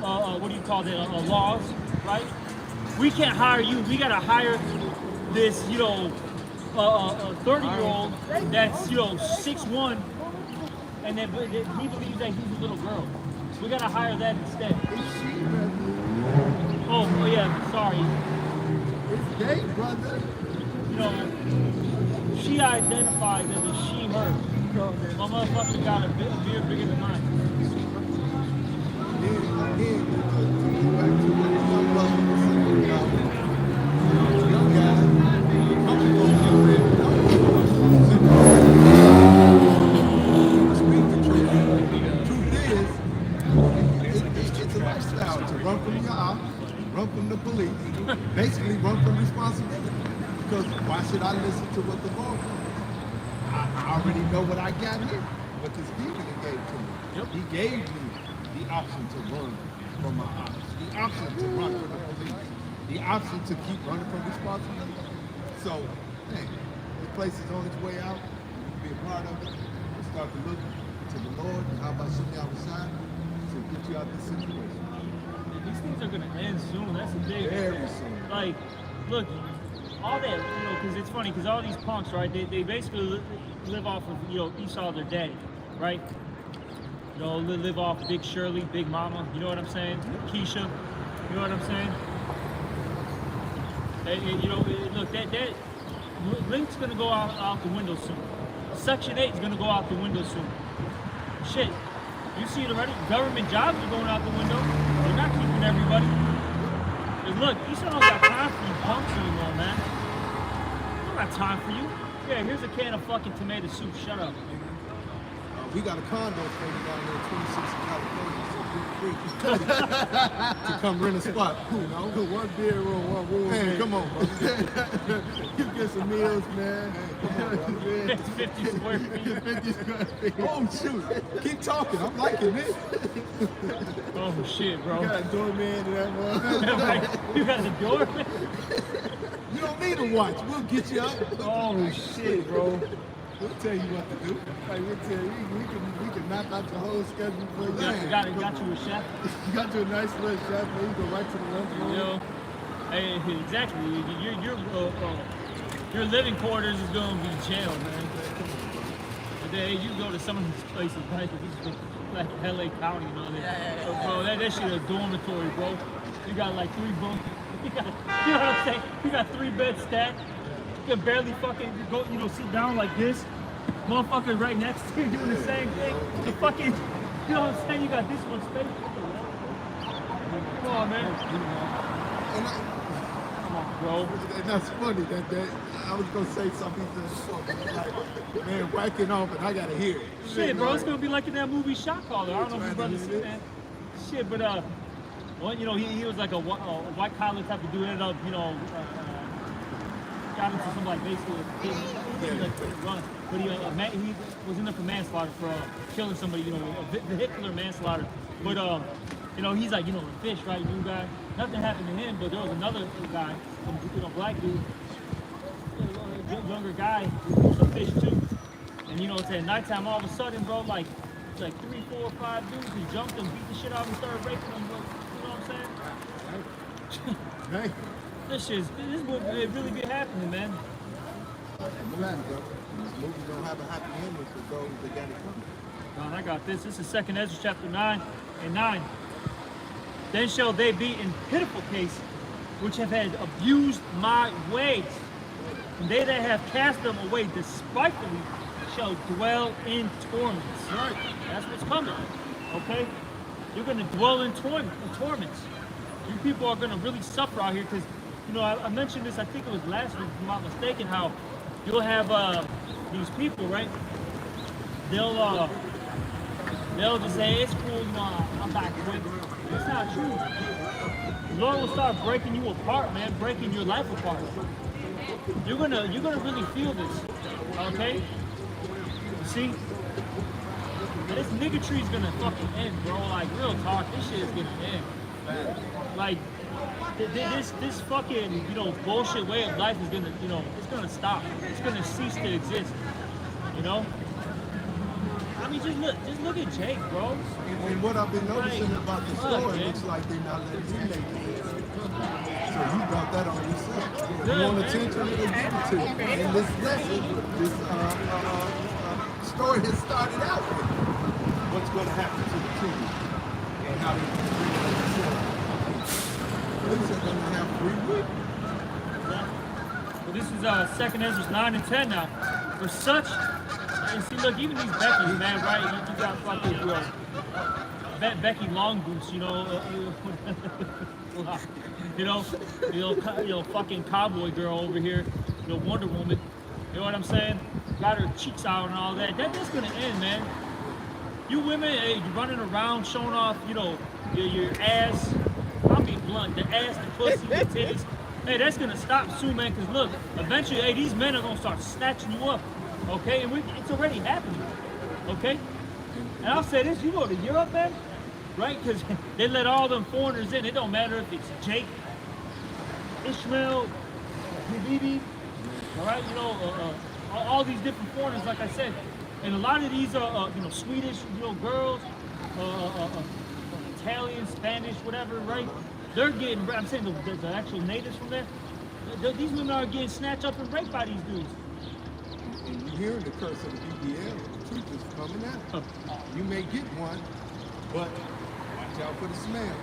what do you call that? Laws, right? We can't hire you. We got to hire this, a 30-year-old that's 6'1", and then he believes that he's a little girl. We gotta hire that instead. Oh yeah, sorry. It's gay, brother. She identifies as a she/her. My motherfucker got a beard bigger than mine. house, run from the police, basically run from responsibility. Because why should I listen to what the Lord wants? I already know what I got here, what this demon gave to me. Yep. He gave me the option to run from my house, the option to run from the police, the option to keep running from responsibility. So, hey, this place is on its way out. Be a part of it. We'll start to look to the Lord and how about Shimmy outside to get you out of this situation. These things are gonna end soon. That's the thing. Very soon. Like, look, all that, because it's funny, because all these punks, right? They basically live off of, Esau, their daddy, right? Live off Big Shirley, Big Mama. You know what I'm saying? Keisha. You know what I'm saying? Look, that Link's gonna go out the window soon. Section 8 is gonna go out the window soon. Shit, you see it already. Government jobs are going out the window. They're not keeping everybody. And look, Esau don't got time for you punks anymore, man. I don't got time for you. Yeah, here's a can of fucking tomato soup. Shut up. We got a condo for you down there, 26 in California, so feel free to come rent a spot. One bedroom, one room. Man, come on, bro. You get some meals, man. It's 50 square feet. 50 square feet. Oh, shoot. Keep talking. I'm liking this. Oh shit, bro. You got a doorman to that one. You got the door? You don't need a watch. We'll get you up. Oh shit, bro. We'll tell you what to do. Like we tell you, we can map out your whole schedule for you. Got you a chef. You got you a nice little chef, man. You go right to the lunchroom. Hey, exactly. Your living quarters is gonna be jail, man. But then you go to some of these places, right? Like LA County and all that. So, bro, that shit a dormitory, bro. You got like 3 bunks. You know what I'm saying? You got 3 beds stacked. You can barely fucking go, sit down like this. Motherfucker right next to you doing the same thing. The fucking, you know what I'm saying? You got this one space. Come on, man. And Come on, bro. and that's funny that I was gonna say something to like, man, whacking off, and I gotta hear it. Shit, bro, it's gonna be like in that movie Shot Caller. I don't know if you brothers seen that. Shit, but well, he was like a white collar type of dude. Ended up, got into some like basically run, but he was in there for manslaughter for killing somebody. Vehicular manslaughter. But he's like the fish, right? New guy. Nothing happened to him, but there was another guy, black dude, younger guy, who was a fish too. And it's at nighttime. All of a sudden, bro, like 3, 4, 5 dudes, he jumped him, beat the shit out of him, started raping him. Bro. You know what I'm saying? Hey. This would really be happening, man. I'm glad, bro. This movie don't have a happy ending for those that got it coming. I got this. This is 2nd Ezra chapter 9 and 9. Then shall they be in pitiful case, which have had abused my ways. And they that have cast them away despitefully shall dwell in torments. Right. That's what's coming. Okay? You're going to dwell in torments. You people are going to really suffer out here because, I mentioned this, I think it was last week, if I'm not mistaken, how you'll have these people, right? They'll just say, it's cool, I'm back quick. It's not true. The Lord will start breaking you apart, man, breaking your life apart. You're gonna really feel this, okay? You see? And this niggatry is gonna fucking end, bro. Like, real talk, this shit is gonna end. Like, this fucking, bullshit way of life is gonna, it's gonna stop. It's gonna cease to exist, I mean, just look at Jake, bro. And what I've been noticing about the store, it looks like they're not letting you make it. So you brought that on yourself. You want attention, it'll give it to you. And this lesson, this story has started out with what's going to happen to the children and how they can bring it themselves. These are going to have free will. Well, this is 2nd Ezra 9 and 10 now. For such, and see, look, even these Beckys, man, right? You got fucking Becky Long Boots, fucking cowboy girl over here, Wonder Woman. You know what I'm saying? Got her cheeks out and all that. That's gonna end, man. You women, hey, you running around showing off, your ass. I'll be blunt, the ass, the pussy, the titties. Hey, that's gonna stop soon, man. Cause look, eventually, hey, these men are gonna start snatching you up. Okay, and it's already happening. Okay, and I'll say this: you go to Europe, man, right? Cause they let all them foreigners in. It don't matter if it's Jake, Ishmael, Habibi, all right, you know, all these different foreigners, like I said, and a lot of these are, you know, Swedish, you know, girls, Italian, Spanish, whatever, right? They're getting, I'm saying the actual natives from there, these women are getting snatched up and raped by these dudes. And you hear the curse of the BBL, the truth is coming out. You may get one, but watch out for the smell.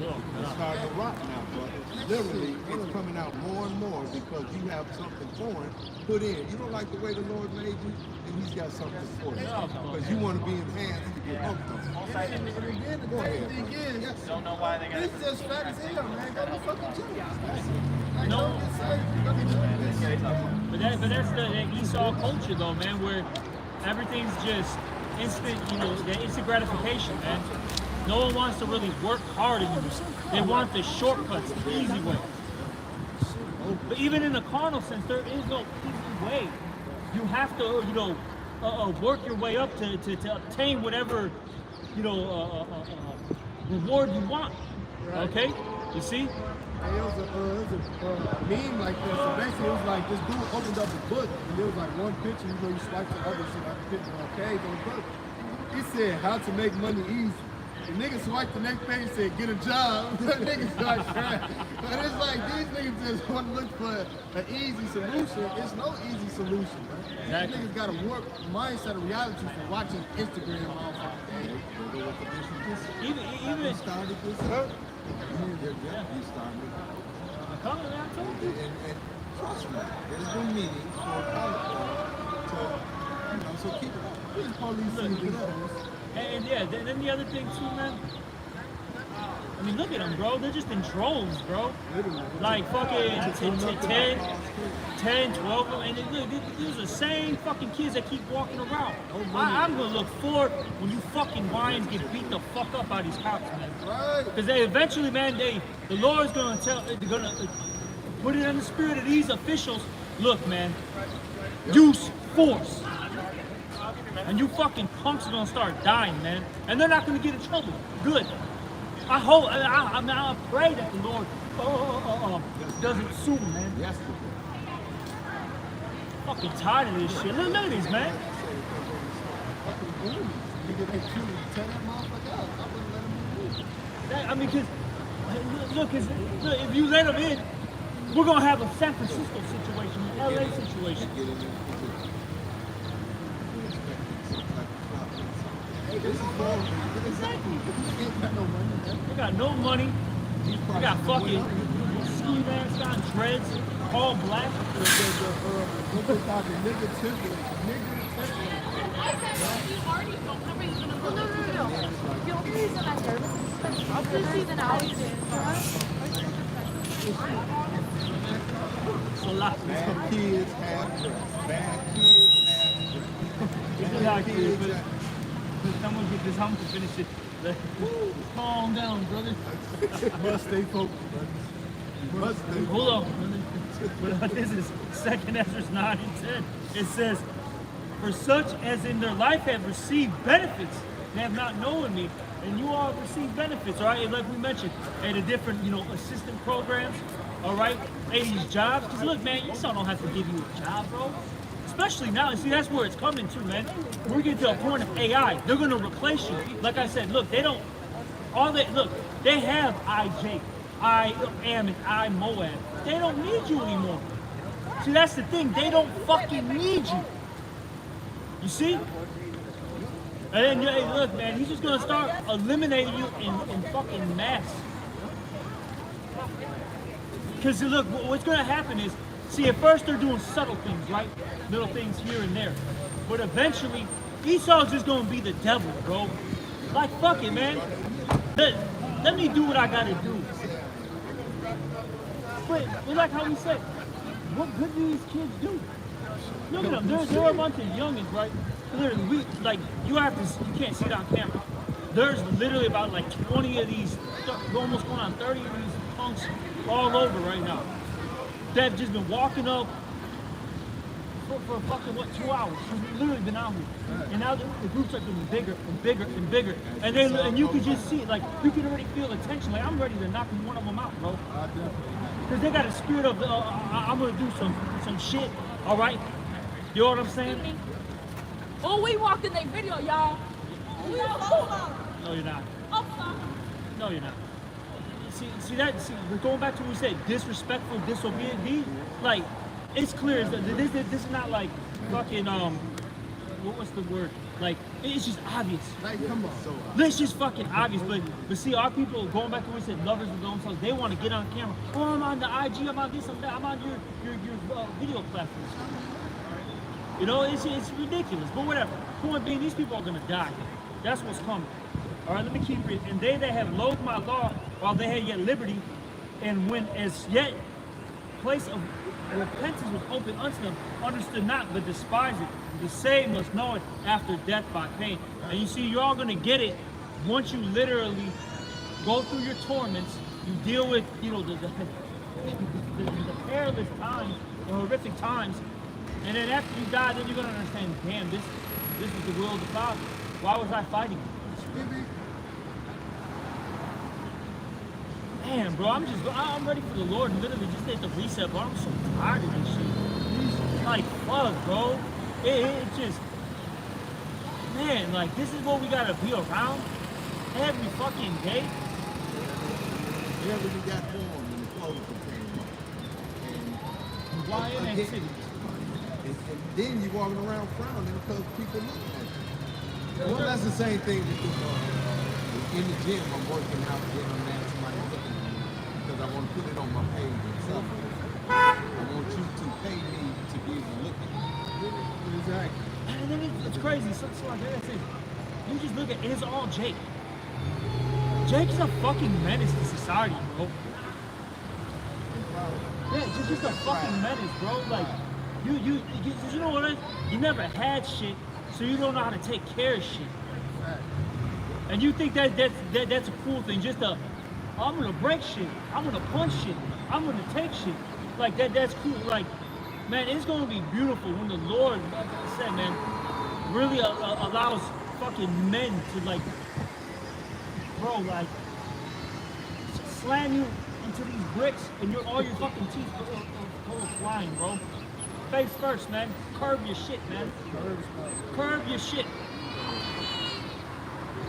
It's starting to rot now, but literally it's coming out more and more because you have something foreign put in. You don't like the way the Lord made you, and He's got something for you. Because you want to be enhanced to get hooked on. And again, the crazy thing is, Don't know why they got it's just fat as hell, man. Go to fucking gym. Like, No. don't get saved. Go to gym. But that's the Esau culture, though, man, where everything's just instant, you know, the instant gratification, man. No one wants to really work hard anymore. They want the shortcuts, the easy way. But even in the carnal sense, there is no easy way. You have to, you know, work your way up to obtain whatever, you know, reward you want. Okay? You see? And it was a meme like this. So basically, it was like this dude opened up a book, and there was like one picture. You know, you swipe to the other, so like the picture on the page on the book. He said, "How to make money easy." The nigga swiped the next page and said, "Get a job." The niggas start trying. But it's like these niggas just want to look for an easy solution. It's no easy solution, man. Exactly. These niggas got a warped mindset of reality from watching Instagram all the Even Started this up. Yeah, he started. come on, I told you. And trust me, there's been meetings for a college to, you know, so keep it up. These police see these things. And yeah, then the other thing too, man. I mean, look at them, bro. They're just in droves, bro. Like fucking 10, 12 of them. And then, look, these are the same fucking kids that keep walking around. I'm gonna look forward when you fucking lions get beat the fuck up by these cops, man. Right. Because they eventually, man, the Lord's gonna put it in the spirit of these officials. Look, man, use force. And you fucking punks are gonna start dying, man. And they're not gonna get in trouble. Good. I hope, I pray that the Lord does it soon, man. Yes, Fucking tired of this shit. Look at these, man. Fucking bullies. Nigga, they shoot and tear that motherfucker out. I wouldn't let them move. I mean, because, look, if you let them in, we're gonna have a San Francisco situation, an LA situation. get in there. This is wrong. Exactly. Ain't got no money, man. They got no money. They got fucking ski masks on, dreads, all black. What they call the nigga template. Nigga template. I said he already don't cover he's gonna go. No. The only reason I'm nervous is because of the season out. So lots of Bad kids have dress. Bad kids have This is how I feel, but someone get this home to finish it. Calm down, brother. Must stay focused, brother. You must stay focused. Hold on. But this is 2 Ezra 9 and 10. It says, "For such as in their life have received benefits, they have not known me." And you all have received benefits, all right? And like we mentioned, at the different, you know, assistant programs, all right? Hey, these jobs. Because look, man, Esau don't have to give you a job, bro. Especially now, see, that's where it's coming to, man. We're getting to a point of AI. They're going to replace you. Like I said, look, they don't, they have I, Jake, I am, and I, Moab. They don't need you anymore. See, that's the thing. They don't fucking need you. You see? And then, hey, look, man, he's just going to start eliminating you in fucking mass. Because, look, what's going to happen is, see, at first they're doing subtle things, right? Little things here and there. But eventually, Esau's just gonna be the devil, bro. Like, fuck it, man. Let me do what I gotta do. But like how we said, what good do these kids do? Look at them. They're a bunch of youngins, right? Literally, you can't see it on camera. There's literally about like 20 of these, almost going on 30 of these groups all over right now. They've just been walking up for fucking, what, 2 hours. She's literally been out here. And now the groups are getting bigger and bigger and bigger. And you can just see it, like, you can already feel the tension. Like, I'm ready to knock one of them out, bro. Because they got a spirit of, I'm going to do some shit, all right? You know what I'm saying? Oh, we walked in their video, y'all. No, you're not. Oh, No, you're not. See, we're going back to what we said, disrespectful, disobedient deeds. Like, it's clear that this is not like fucking, what's the word? Like, it's just obvious. Like, come on. It's just fucking obvious. But see, our people, going back to what we said, lovers of themselves, they want to get on camera. Oh, I'm on the IG, I'm on this, I'm that, I'm on your video platforms. You know, it's ridiculous, but whatever. Point being, these people are gonna die. That's what's coming. All right, let me keep reading. And they that have loathed my law while they had yet liberty, and when as yet place of repentance was open unto them, understood not, but despised it. The same must know it after death by pain. And you see, you're all gonna get it once you literally go through your torments. You deal with, you know, the perilous times, the horrific times. And then after you die, then you're gonna understand, damn, this is the will of the Father. Why was I fighting? Man, bro, I'm ready for the Lord. Literally, just hit the reset, bro. I'm so tired of this shit. Like, fuck, bro. It just, man, like, this is what we gotta be around every fucking day. Wherever you got formed and the clothes came up. Why in that city? And then you walking around frowning because people look at you. Well, that's the same thing with in the gym. I'm working out, getting on that, somebody looking at me because I want to put it on my page and stuff. I want you to pay me to be able to look at me. Exactly. And then it's crazy. So like I said, you just look at it's all Jake. Jake's a fucking menace to society, bro. Yeah, just a fucking menace, bro. Like, you know what? You never had shit, so you don't know how to take care of shit. And you think that's a cool thing? Just I'm gonna break shit. I'm gonna punch shit. I'm gonna take shit. Like that's cool. Like, man, it's gonna be beautiful when the Lord, like I said, man, really allows fucking men to, like, bro, like, slam you into these bricks and all your fucking teeth go flying, bro. Face first, man. Curve your shit, man. Curve your shit.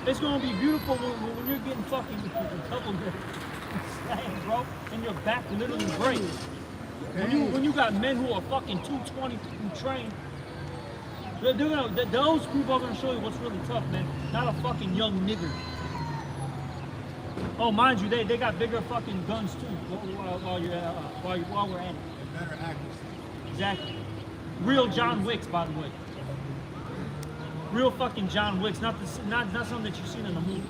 It's gonna be beautiful when you're getting fucking double slammed, bro, and your back literally breaks. When you got men who are fucking 220 who train, those people are gonna show you what's really tough, man. Not a fucking young nigger. Oh, mind you, they got bigger fucking guns too. While we're at it. Better accuracy. Exactly. Real John Wicks, by the way. Real fucking John Wicks, not something that you've seen in the movie.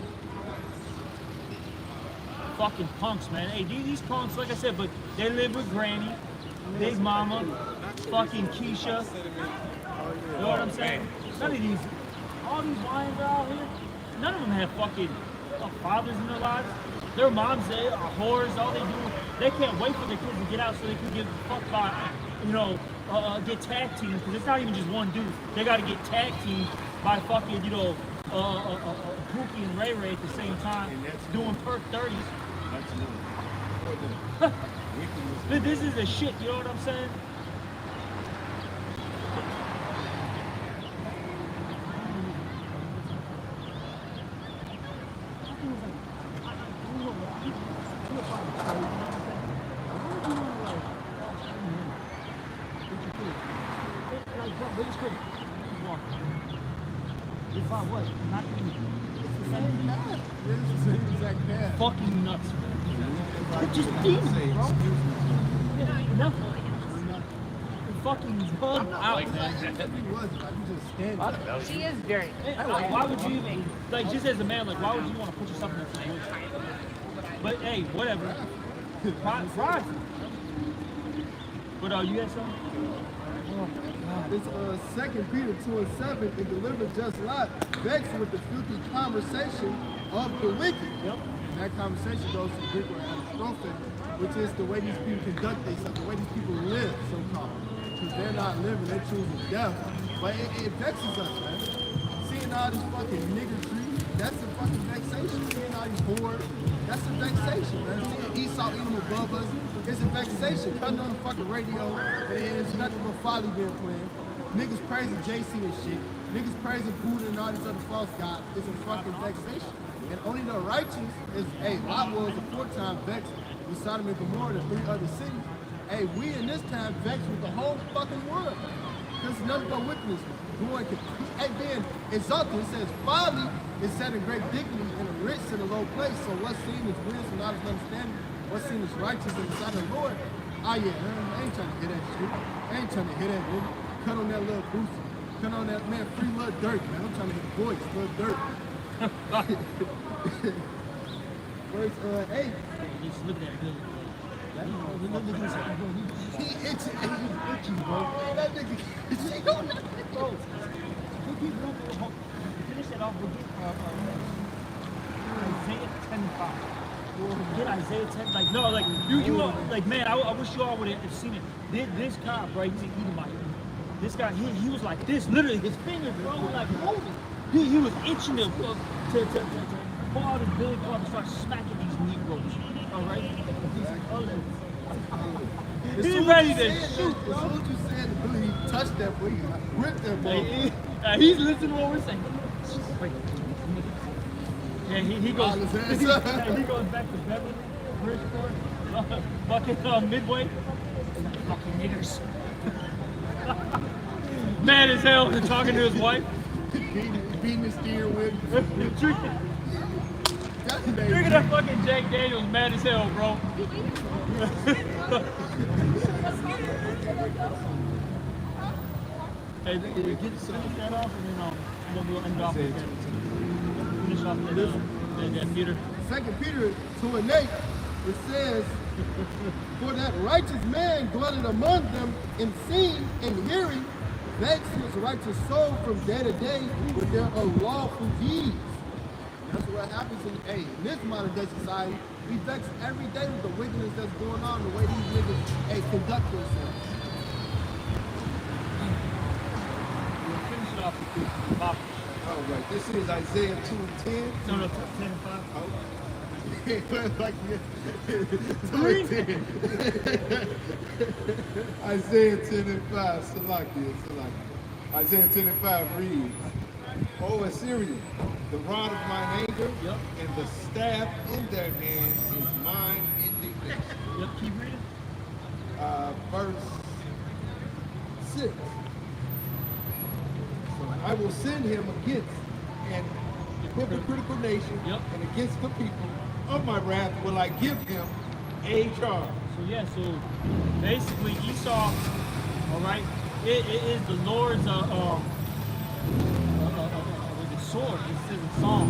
Fucking punks, man. Hey, these punks, like I said, but they live with Granny, Big Mama, fucking Keisha. You know what I'm saying? None of these, all these lions out here, none of them have fucking fathers in their lives. Their moms, they are whores. All they do, they can't wait for their kids to get out so they can get fucked by, you know, get tag teamed, because it's not even just one dude. They got to get tag teamed by fucking, you know, Pookie and Ray Ray at the same time, doing perk 30s. This is the shit, you know what I'm saying? If I was, not me. It's the same exact path. Fucking nuts. It's just demons, bro. Yeah, enough. Fucking bug out, man. She is very. Why would you even, like, just as a man, like, why would you want to put yourself in that situation? But hey, whatever. Pride. But you had something? It's 2 Peter 2:7, and deliver just lot, vexed with the filthy conversation of the wicked. Yep. And that conversation goes to Greek word anastrophe, which is the way these people conduct themselves, the way these people live, so-called. Because they're not living, they're choosing death. But it vexes us, man. Seeing all this fucking niggardry, that's a fucking vexation. Seeing all these whores, that's a vexation, man. Seeing Esau eating above us, it's a vexation. Cutting on the fucking radio, and it's nothing but folly being played. Niggas praising JC and shit. Niggas praising Buddha and all these other false gods. It's a fucking vexation. And only the righteous is, hey, Lot was a 4-time vexed with Sodom and Gomorrah and 3 other cities. Hey, we in this time vexed with the whole fucking world. There's nothing but wickedness. Hey, being exalted, it says, folly is set in great dignity and the rich in a low place. So what's seen is wisdom, knowledge, and understanding. What's seen is righteous in the sight of the Lord. Ah, yeah, I ain't trying to hear that shit. I ain't trying to hear that, nigga. Cut on that little boost. Cut on that, man, free little dirt, man. I'm trying to hear the voice, little dirt. Verse 8. Just look at that building. He itching, he's itching, bro. Man, that nigga, he don't know. Bro, finish that off with Isaiah 10:5. Get Isaiah 10, like, no, like, you all, like, man, I wish you all would have seen it. This guy, bro, he's an Edomite. This guy, he was like this, literally, his fingers, bro, were like moving. He was itching to pull out his billy club and start smacking these Negroes, all right? He's ready to shoot, bro. As soon as you said the Billy, he touched that boy, he ripped that boy. He's listening to what we're saying. Wait. Yeah, he goes. He goes back to Beverly, Bridgeport, fucking Midway. Fucking niggers. Mad as hell and talking to his wife. Beating the steering wheel. Drinking that fucking Jack Daniels, mad as hell, bro. Hey, we get finish that off and then we'll end off with that. Finish off that Peter. 2 Peter 2:8, it says, for that righteous man dwelleth among them in seeing and hearing, vex his righteous soul from day to day with their unlawful deeds. That's what happens in this modern day society. We vex every day with the wickedness that's going on, the way these niggas conduct themselves. We'll finish it off with Bob. All right, this is Isaiah 2:10. No, 10 and 5. Like, 2:10. Isaiah 10:5. Salakia. Isaiah 10:5 reads, O Assyrian, the rod of mine anger, and the staff in their hand is mine indignation. Yep, keep reading. Verse 6. So I will send him against an hypocritical nation and against the people of my wrath will I give him a charge. So yeah, so basically Esau, all right, it is the Lord's with the sword. It says in Psalm.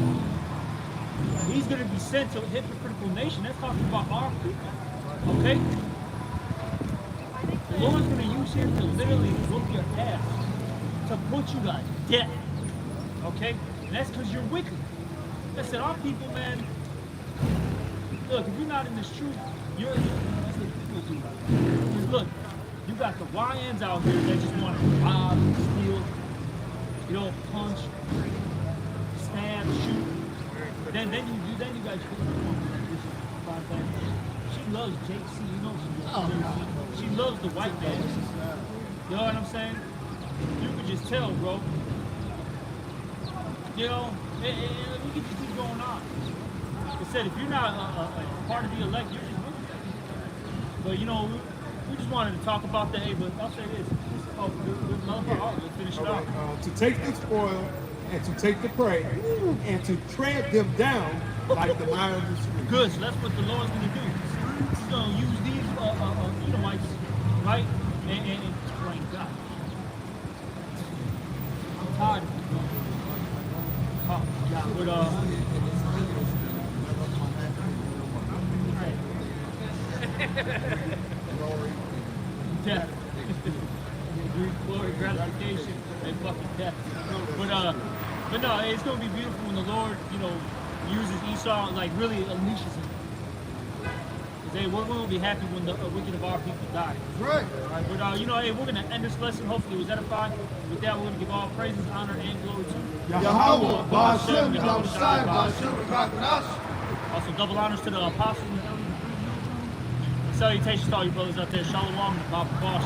He's going to be sent to a hypocritical nation. That's talking about our people. Okay? The Lord's going to use him to literally whoop your ass, to put you to death. Okay? And that's because you're wicked. Listen, our people, man, look, if you're not in this truth, you're that's what people do. Because look, you got the YNs out here that just want to rob, steal, punch, stab, shoot. Then you guys she loves JC, she loves the white man. You know what I'm saying? You can just tell, bro. We can just keep going on. Like I said, if you're not a part of the elect, you're just with it. But we just wanted to talk about that. Hey, but I'll say this. We'll finish it off. To take the spoil and to take the prey and to tread them down like the lion of the street. Good, so that's what the Lord's going to do. He's going to use these Edomites, right? And explain God. I'm tired of it. Oh, God. But, death. Glory, gratification, and fucking death. But no, it's gonna be beautiful when the Lord, uses Esau, like really unleashes him. Hey, we're going to be happy when the wicked of our people die. Right. All right, but you know, hey, we're going to end this lesson. Hopefully, it was edifying. With that, we're going to give all praises, honor, and glory to Yahweh, Ba'ashem, Yahweh Shai, Ba'ashem, Rakadash. Also, double honors to the apostles and elders. Salutations to all you brothers out there. Shalom, Bob Bosh.